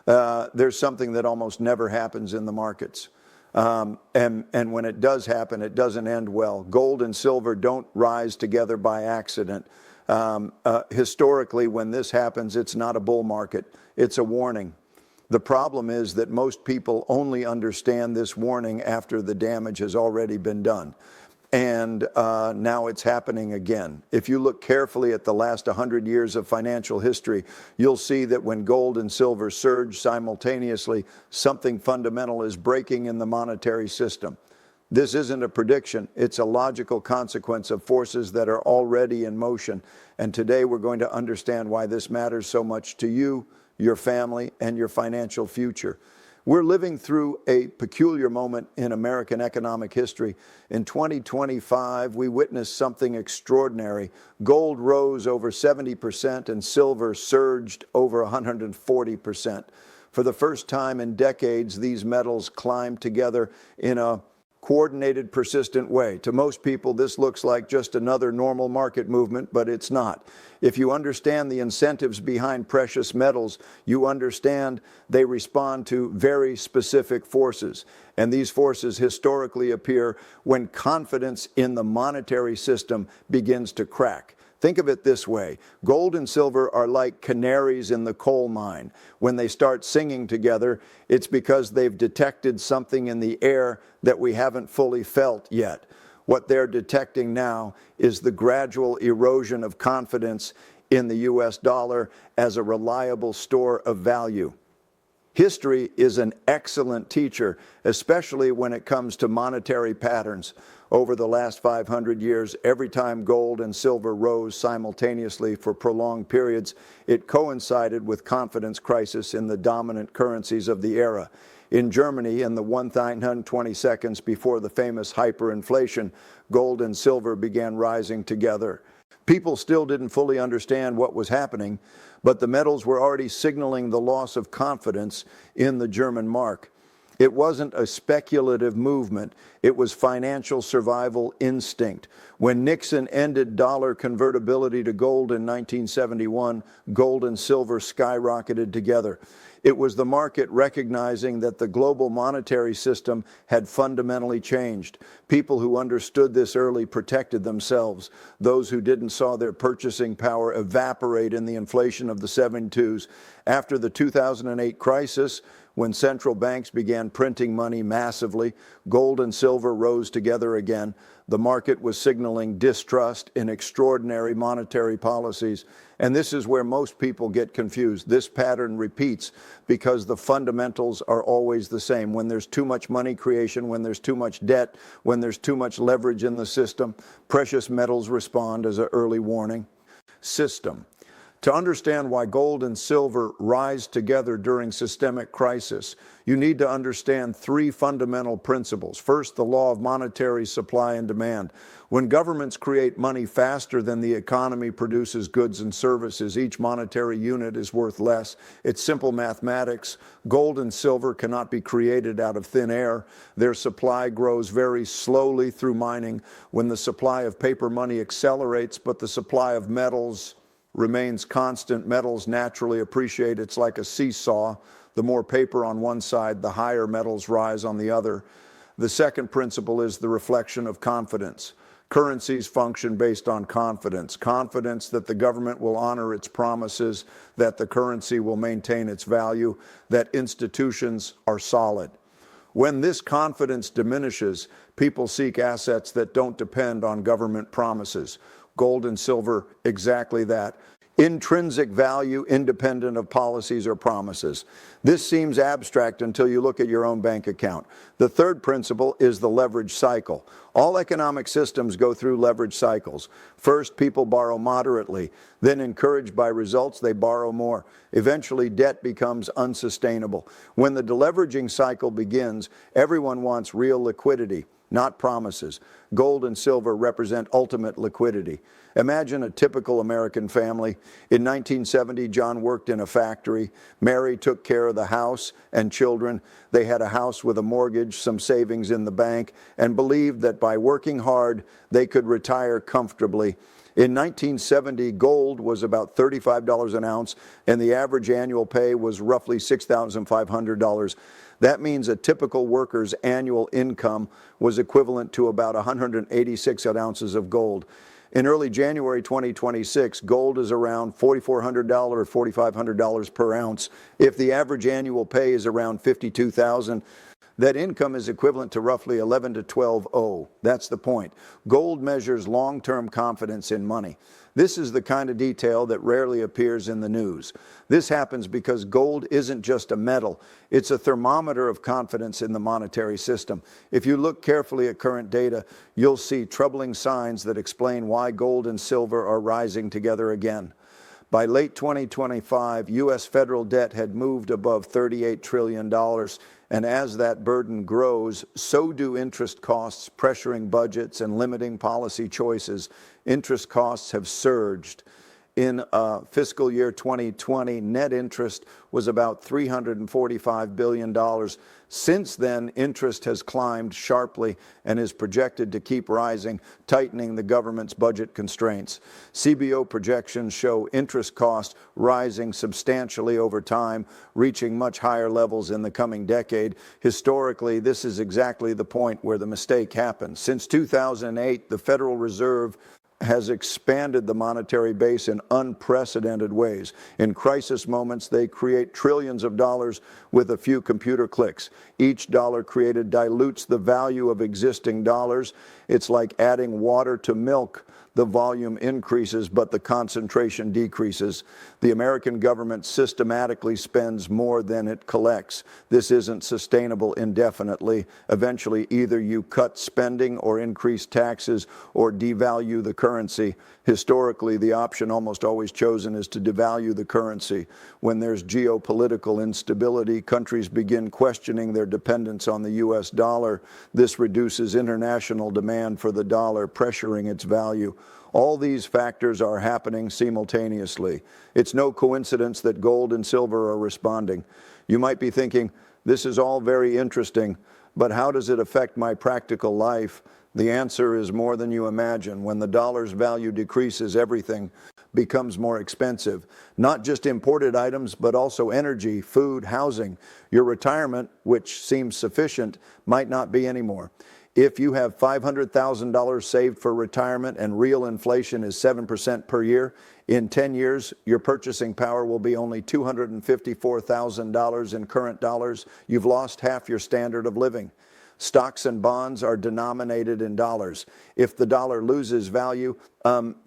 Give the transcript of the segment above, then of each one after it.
there's something that almost never happens in the markets. And when it does happen, it doesn't end well. Gold and silver don't rise together by accident. Historically, when this happens, it's not a bull market. It's a warning. The problem is that most people only understand this warning after the damage has already been done. And now it's happening again. If you look carefully at the last 100 years of financial history, you'll see that when gold and silver surge simultaneously, something fundamental is breaking in the monetary system. This isn't a prediction. It's a logical consequence of forces that are already in motion. And today we're going to understand why this matters so much to you, your family, and your financial future. We're living through a peculiar moment in American economic history. In 2025, we witnessed something extraordinary. Gold rose over 70% and silver surged over 140%. For the first time in decades, these metals climbed together in a coordinated, persistent way. To most people, this looks like just another normal market movement, but it's not. If you understand the incentives behind precious metals, you understand they respond to very specific forces. And these forces historically appear when confidence in the monetary system begins to crack. Think of it this way. Gold and silver are like canaries in the coal mine. When they start singing together, it's because they've detected something in the air that we haven't fully felt yet. What they're detecting now is the gradual erosion of confidence in the US dollar as a reliable store of value. History is an excellent teacher, especially when it comes to monetary patterns. Over the last 500 years, every time gold and silver rose simultaneously for prolonged periods, it coincided with confidence crisis in the dominant currencies of the era. In Germany, in the 120 seconds before the famous hyperinflation, gold and silver began rising together. People still didn't fully understand what was happening, but the metals were already signaling the loss of confidence in the German mark. It wasn't a speculative movement. It was financial survival instinct. When Nixon ended dollar convertibility to gold in 1971, gold and silver skyrocketed together. It was the market recognizing that the global monetary system had fundamentally changed. People who understood this early protected themselves. Those who didn't saw their purchasing power evaporate in the inflation of the 72s. After the 2008 crisis, when central banks began printing money massively, gold and silver rose together again. The market was signaling distrust in extraordinary monetary policies. And this is where most people get confused. This pattern repeats because the fundamentals are always the same. When there's too much money creation, when there's too much debt, when there's too much leverage in the system, precious metals respond as an early warning. System. To understand why gold and silver rise together during systemic crisis, you need to understand three fundamental principles. First, the law of monetary supply and demand. When governments create money faster than the economy produces goods and services, each monetary unit is worth less. It's simple mathematics. Gold and silver cannot be created out of thin air. Their supply grows very slowly through mining. When the supply of paper money accelerates, but the supply of metals remains constant, metals naturally appreciate. It's like a seesaw. The more paper on one side, the higher metals rise on the other. The second principle is the reflection of confidence. Currencies function based on confidence. Confidence that the government will honor its promises, that the currency will maintain its value, that institutions are solid. When this confidence diminishes, people seek assets that don't depend on government promises. Gold and silver, exactly that. Intrinsic value independent of policies or promises. This seems abstract until you look at your own bank account. The third principle is the leverage cycle. All economic systems go through leverage cycles. First, people borrow moderately. Then, encouraged by results, they borrow more. Eventually, debt becomes unsustainable. When the deleveraging cycle begins, everyone wants real liquidity, not promises. Gold and silver represent ultimate liquidity. Imagine a typical American family. In 1970, John worked in a factory. Mary took care of the house and children. They had a house with a mortgage, some savings in the bank, and believed that by working hard, they could retire comfortably. In 1970, gold was about $35 an ounce, and the average annual pay was roughly $6,500. That means a typical worker's annual income was equivalent to about 186 ounces of gold. In early January 2026, gold is around $4,400 or $4,500 per ounce. If the average annual pay is around $52,000, that income is equivalent to roughly 11 to 12.0. That's the point. Gold measures long-term confidence in money. This is the kind of detail that rarely appears in the news. This happens because gold isn't just a metal. It's a thermometer of confidence in the monetary system. If you look carefully at current data, you'll see troubling signs that explain why gold and silver are rising together again. By late 2025, U.S. federal debt had moved above $38 trillion, and as that burden grows, so do interest costs, pressuring budgets and limiting policy choices. Interest costs have surged. In fiscal year 2020, net interest was about $345 billion. Since then, interest has climbed sharply and is projected to keep rising, tightening the government's budget constraints. CBO projections show interest costs rising substantially over time, reaching much higher levels in the coming decade. Historically, this is exactly the point where the mistake happened. Since 2008, the Federal Reserve has expanded the monetary base in unprecedented ways. In crisis moments, they create trillions of dollars with a few computer clicks. Each dollar created dilutes the value of existing dollars. It's like adding water to milk. The volume increases, but the concentration decreases. The American government systematically spends more than it collects. This isn't sustainable indefinitely. Eventually, either you cut spending or increase taxes or devalue the currency. Historically, the option almost always chosen is to devalue the currency. When there's geopolitical instability, countries begin questioning their dependence on the U.S. dollar. This reduces international demand for the dollar, pressuring its value. All these factors are happening simultaneously. It's no coincidence that gold and silver are responding. You might be thinking, this is all very interesting, but how does it affect my practical life? The answer is more than you imagine. When the dollar's value decreases, everything becomes more expensive. Not just imported items, but also energy, food, housing. Your retirement, which seems sufficient, might not be anymore. If you have $500,000 saved for retirement and real inflation is 7% per year, in 10 years, your purchasing power will be only $254,000 in current dollars. You've lost half your standard of living. Stocks and bonds are denominated in dollars. If the dollar loses value,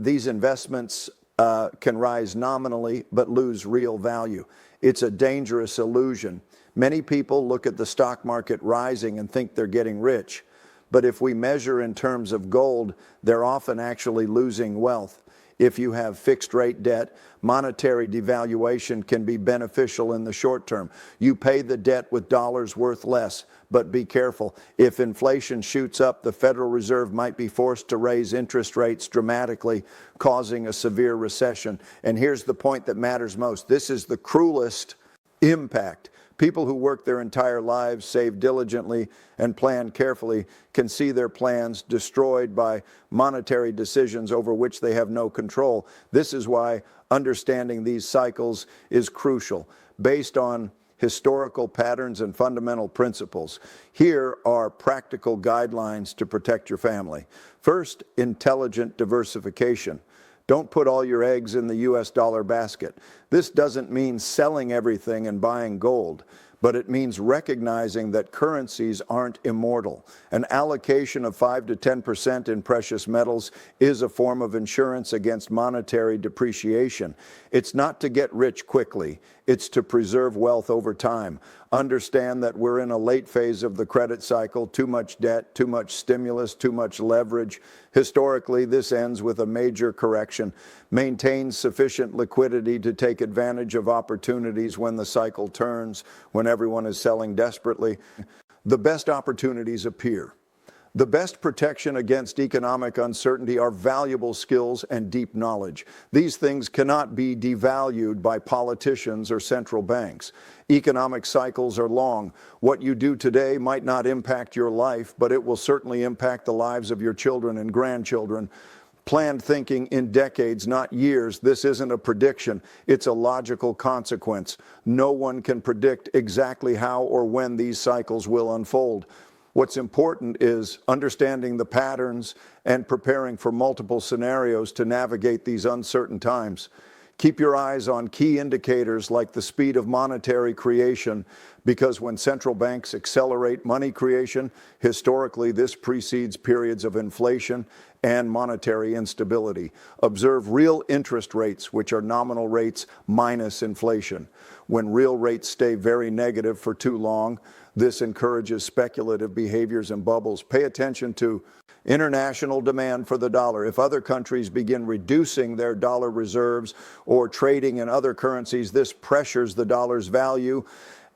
these investments can rise nominally but lose real value. It's a dangerous illusion. Many people look at the stock market rising and think they're getting rich. But if we measure in terms of gold, they're often actually losing wealth. If you have fixed rate debt, monetary devaluation can be beneficial in the short term. You pay the debt with dollars worth less, but be careful. If inflation shoots up, the Federal Reserve might be forced to raise interest rates dramatically, causing a severe recession. And here's the point that matters most. This is the cruelest impact. People who work their entire lives, save diligently, and plan carefully can see their plans destroyed by monetary decisions over which they have no control. This is why understanding these cycles is crucial, based on historical patterns and fundamental principles. Here are practical guidelines to protect your family. First, intelligent diversification. Don't put all your eggs in the U.S. dollar basket. This doesn't mean selling everything and buying gold, but it means recognizing that currencies aren't immortal. An allocation of 5 to 10% in precious metals is a form of insurance against monetary depreciation. It's not to get rich quickly. It's to preserve wealth over time. Understand that we're in a late phase of the credit cycle, too much debt, too much stimulus, too much leverage. Historically, this ends with a major correction. Maintain sufficient liquidity to take advantage of opportunities when the cycle turns, when everyone is selling desperately. The best opportunities appear. The best protection against economic uncertainty are valuable skills and deep knowledge. These things cannot be devalued by politicians or central banks. Economic cycles are long. What you do today might not impact your life, but it will certainly impact the lives of your children and grandchildren. Planned thinking in decades, not years. This isn't a prediction. It's a logical consequence. No one can predict exactly how or when these cycles will unfold. What's important is understanding the patterns and preparing for multiple scenarios to navigate these uncertain times. Keep your eyes on key indicators like the speed of monetary creation, because when central banks accelerate money creation, historically this precedes periods of inflation and monetary instability. Observe real interest rates, which are nominal rates minus inflation. When real rates stay very negative for too long, this encourages speculative behaviors and bubbles. Pay attention to international demand for the dollar. If other countries begin reducing their dollar reserves or trading in other currencies, this pressures the dollar's value.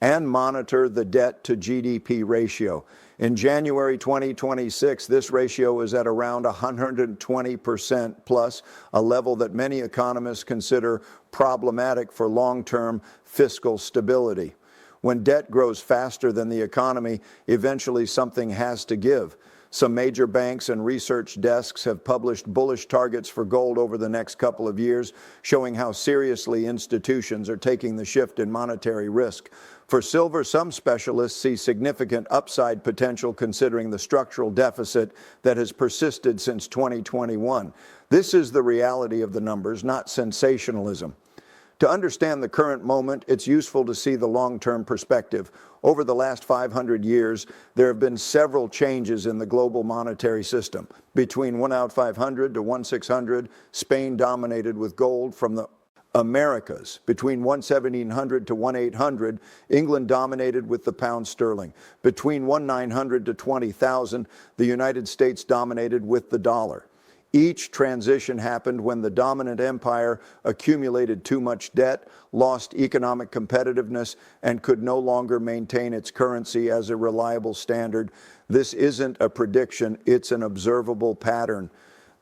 And monitor the debt to GDP ratio. In January 2026, this ratio is at around 120% plus, a level that many economists consider problematic for long-term fiscal stability. When debt grows faster than the economy, eventually something has to give. Some major banks and research desks have published bullish targets for gold over the next couple of years, showing how seriously institutions are taking the shift in monetary risk. For silver, some specialists see significant upside potential considering the structural deficit that has persisted since 2021. This is the reality of the numbers, not sensationalism. To understand the current moment, it's useful to see the long-term perspective. Over the last 500 years, there have been several changes in the global monetary system. Between 1/500 to 1/600, Spain dominated with gold from the Americas. Between 1/1700 to 1/800, England dominated with the pound sterling. Between 1/900 to 20,000, the United States dominated with the dollar. Each transition happened when the dominant empire accumulated too much debt, lost economic competitiveness, and could no longer maintain its currency as a reliable standard. This isn't a prediction, it's an observable pattern.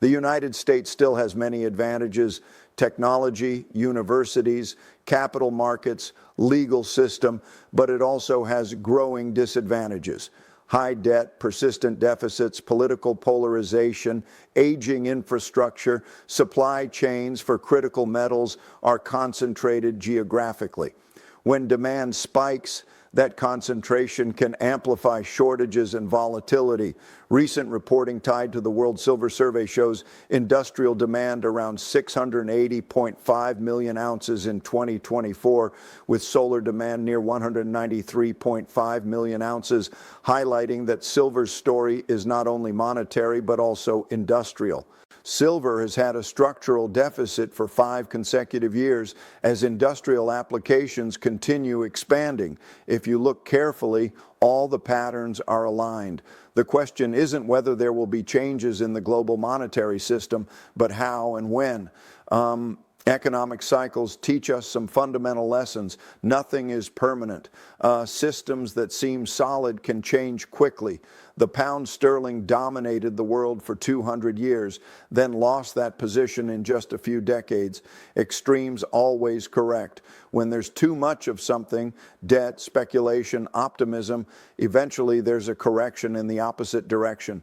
The United States still has many advantages: technology, universities, capital markets, legal system, but it also has growing disadvantages. High debt, persistent deficits, political polarization, aging infrastructure, supply chains for critical metals are concentrated geographically. When demand spikes, that concentration can amplify shortages and volatility. Recent reporting tied to the World Silver Survey shows industrial demand around 680.5 million ounces in 2024, with solar demand near 193.5 million ounces, highlighting that silver's story is not only monetary but also industrial. Silver has had a structural deficit for 5 consecutive years as industrial applications continue expanding. If you look carefully, all the patterns are aligned. The question isn't whether there will be changes in the global monetary system, but how and when. Economic cycles teach us some fundamental lessons. Nothing is permanent. Systems that seem solid can change quickly. The pound sterling dominated the world for 200 years, then lost that position in just a few decades. Extremes always correct. When there's too much of something, debt, speculation, optimism, eventually there's a correction in the opposite direction.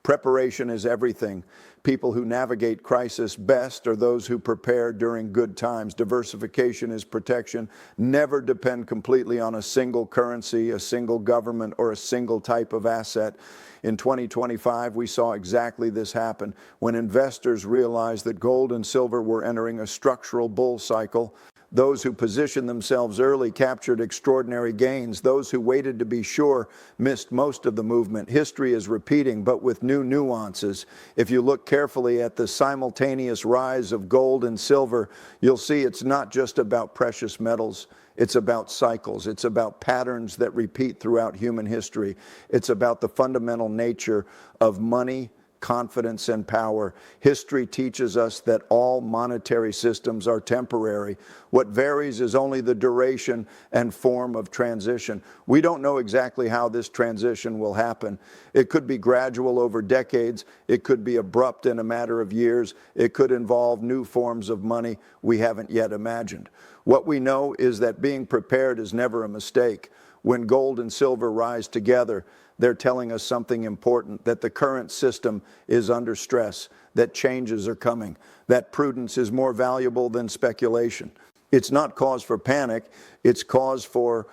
Preparation is everything. People who navigate crisis best are those who prepare during good times. Diversification is protection. Never depend completely on a single currency, a single government, or a single type of asset. In 2025, we saw exactly this happen when investors realized that gold and silver were entering a structural bull cycle. Those who positioned themselves early captured extraordinary gains. Those who waited to be sure missed most of the movement. History is repeating, but with new nuances. If you look carefully at the simultaneous rise of gold and silver, you'll see it's not just about precious metals. It's about cycles. It's about patterns that repeat throughout human history. It's about the fundamental nature of money, confidence, and power. History teaches us that all monetary systems are temporary. What varies is only the duration and form of transition. We don't know exactly how this transition will happen. It could be gradual over decades. It could be abrupt in a matter of years. It could involve new forms of money we haven't yet imagined. What we know is that being prepared is never a mistake. when gold and silver rise together, they're telling us something important, that the current system is under stress, that changes are coming, that prudence is more valuable than speculation. It's not cause for panic, it's cause for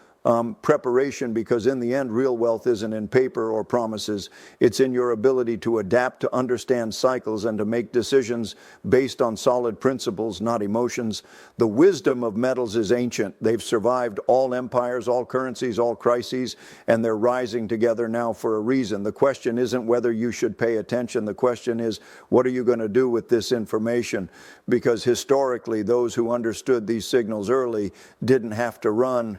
preparation, because in the end, real wealth isn't in paper or promises. It's in your ability to adapt, to understand cycles, and to make decisions based on solid principles, not emotions. The wisdom of metals is ancient. They've survived all empires, all currencies, all crises, and they're rising together now for a reason. The question isn't whether you should pay attention. The question is, what are you going to do with this information? Because historically, those who understood these signals early didn't have to run.